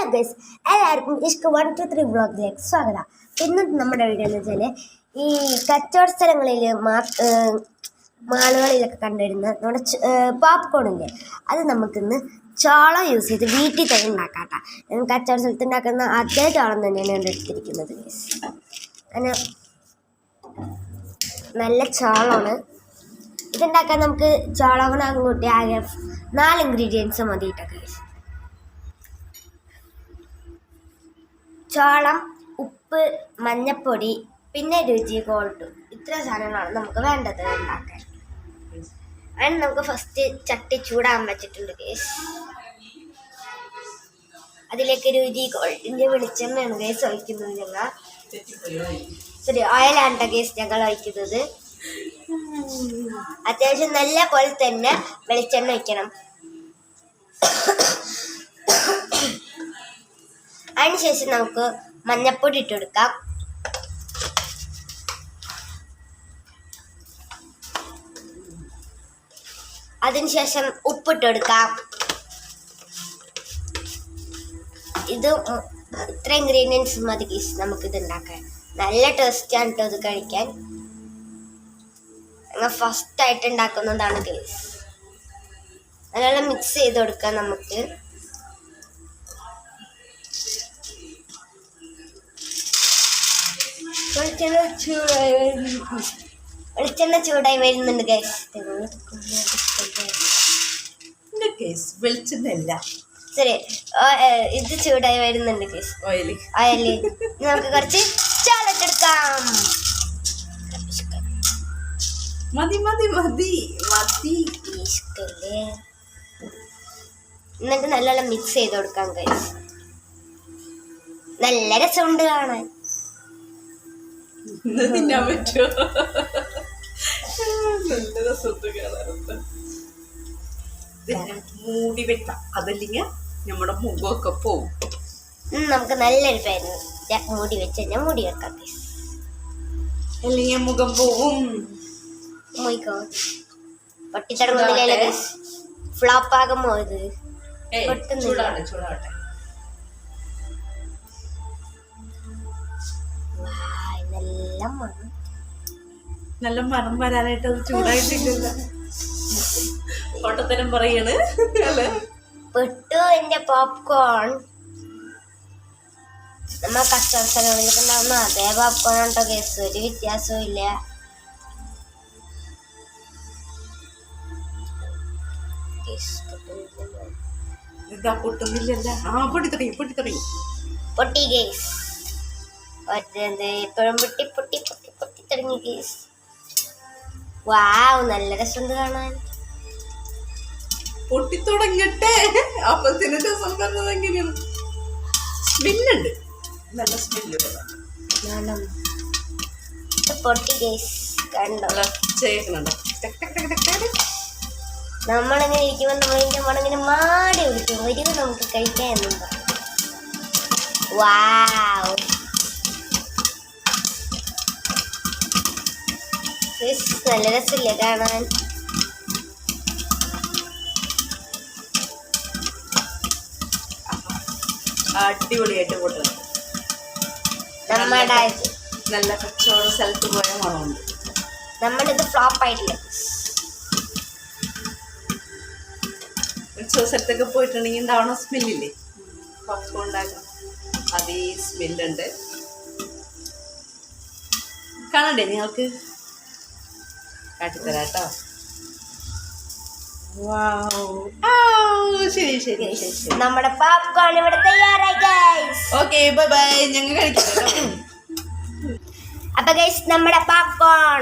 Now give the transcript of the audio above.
Hello guys, എല്ലാവർക്കും ഇഷ്ക് 123 വ്ളോഗിലേക്ക് സ്വാഗതം. ഇന്നത്തെ നമ്മുടെ വീഡിയോ എന്ന് വെച്ചാൽ ഈ കച്ചവട സ്ഥലങ്ങളിൽ മാളുകളിലൊക്കെ കണ്ടുവരുന്ന നമ്മുടെ പോപ്കോണില്ലേ, അത് നമുക്കിന്ന് ചോളം യൂസ് ചെയ്ത് വീട്ടിൽ തന്നെ ഉണ്ടാക്കാം കേട്ടോ. കച്ചവട സ്ഥലത്ത് ഉണ്ടാക്കുന്ന അതേ ചോളം തന്നെയാണ് ഞാൻ എടുത്തിരിക്കുന്നത് ഗൈസ്. അങ്ങനെ നല്ല ചോളമാണ് ഇതുണ്ടാക്കാൻ. നമുക്ക് ചോളം അങ്ങോട്ട് ആകെ 4 ഇൻഗ്രീഡിയൻസ് മതി കേട്ടോ ഗൈസ്. ചോളം, ഉപ്പ്, മഞ്ഞപ്പൊടി, പിന്നെ രുചി ഗോൾഡ്. ഇത്ര സാധനങ്ങളാണ് നമുക്ക് വേണ്ടത് ഉണ്ടാക്കാൻ. അതിന് നമുക്ക് ഫസ്റ്റ് ചട്ടി ചൂടാൻ വെച്ചിട്ടുണ്ട് കേസ്. അതിലേക്ക് രുചി ഗോൾഡിൻ്റെ വെളിച്ചെണ്ണയാണ് കേസ് ഒഴിക്കുന്നത്. ഞങ്ങൾ ഓയിലാണ് കേസ് ഞങ്ങൾ ഒഴിക്കുന്നത്. അത്യാവശ്യം നല്ല പോലെ തന്നെ വെളിച്ചെണ്ണ ഒഴിക്കണം. അതിനുശേഷം നമുക്ക് മഞ്ഞപ്പൊടി ഇട്ട് കൊടുക്കാം. അതിനുശേഷം ഉപ്പിട്ട് കൊടുക്കാം. ഇത് ഇത്ര ഇൻഗ്രീഡിയൻസ് മതി ഗീസ് നമുക്കിത് ഉണ്ടാക്കാൻ. നല്ല ടേസ്റ്റാണ് കേട്ടോ ഇത് കഴിക്കാൻ. ഞങ്ങൾ ഫസ്റ്റായിട്ട് ഉണ്ടാക്കുന്നതാണ് ഗീസ്. നല്ലോണം മിക്സ് ചെയ്ത് കൊടുക്കാം. നമുക്ക് വെളിച്ചെണ്ണ ചൂടായി വരുന്നുണ്ട് ഗൈസ്. വെളിച്ചെണ്ണ ശരി, ഇത് ചൂടായി വരുന്നുണ്ട് ഗൈസ്. ഓയില് നമുക്ക് കുറച്ച് ചോളത്തെടുക്കാം. എന്നിട്ട് നല്ലോണം മിക്സ് ചെയ്ത് കൊടുക്കാം ഗൈസ്. നല്ല രസമുണ്ട് കാണാൻ. തിന്നാൻ പറ്റുമോ? നല്ല രസമുണ്ട് കാണാറുണ്ട്. മൂടി വെക്കാം, അതല്ലെങ്കിൽ നമ്മുടെ മുഖമൊക്കെ പോവും. നമുക്ക് നല്ലൊരു പേര് മൂടി വെച്ച് കഴിഞ്ഞാൽ മൂടി വെക്കാം, അല്ലെങ്കിൽ മുഖം പോവും. പൊട്ടിത്തടങ്ങുന്നില്ല, ഫ്ലോപ്പ് ആകുമോ? ഇത് ചൂടാവട്ടെ. നല്ല മണം വരാനായിട്ട് അത് ചൂടായിട്ടില്ല. ഓട്ടത്തരം പറയാണ് അല്ലേ? പെട്ടു എന്റെ പോപ്കോൺ. നമ്മൾ കച്ചവട സ്ഥലങ്ങളിലൊക്കെ ഉണ്ടാവുന്ന അതേ പോപ്കോൺ ഉണ്ടോ കേസ്, ഒരു വ്യത്യാസവും ഇല്ല. പൊട്ടി കേസ്. എപ്പോഴും പൊട്ടി തുടങ്ങി കേസ്. വാവ്, നല്ല രസമുണ്ട് കാണാൻ. പൊട്ടിത്തുടങ്ങട്ടെ, അപ്പൊ രസം പറഞ്ഞത് എങ്ങനെയാണ്? സ്മെല്ലുണ്ട്, നല്ല സ്മെല്ല്. പൊട്ടി കേസ് കണ്ടോ? ചേക്കുന്നുണ്ടോ? നമ്മളിങ്ങനെ ഇരിക്കുമ്പോൾ നമ്മളിങ്ങനെ മണങ്ങനെ മാടി വിളിക്കും, വരിക നമുക്ക് കഴിക്കാൻ എന്നും പറയും. വാവ്, നല്ല രസമില്ലേ കാണാൻ? അടിപൊളിയായിട്ട് പൊട്ടുന്നത്. നമ്മുടെ നല്ല കച്ചവട സ്ഥലത്ത് പോയ മണമുണ്ട്. നമ്മളിത് ഫ്ലോപ്പ് ആയിട്ടില്ല. ഉത്സവ സ്ഥലത്തൊക്കെ പോയിട്ടുണ്ടെങ്കിൽ ഉണ്ടാവണ സ്മെല്ലില്ലേ, പോപ്കോൺ ഉണ്ടാക്കണം, അതേ സ്മെല്ലുണ്ട്. കാണണ്ടേ നിങ്ങൾക്ക്? കാട്ടിത്തരാം കേട്ടോ. ശരി ശരി ശരി, നമ്മുടെ പോപ്കോൺ ഇവിടെ തയ്യാറായി ഗൈസ്. Okay, bye bye. ഞങ്ങൾ കഴിക്കാം. അപ്പൊ ഗൈസ്, നമ്മുടെ പോപ്കോൺ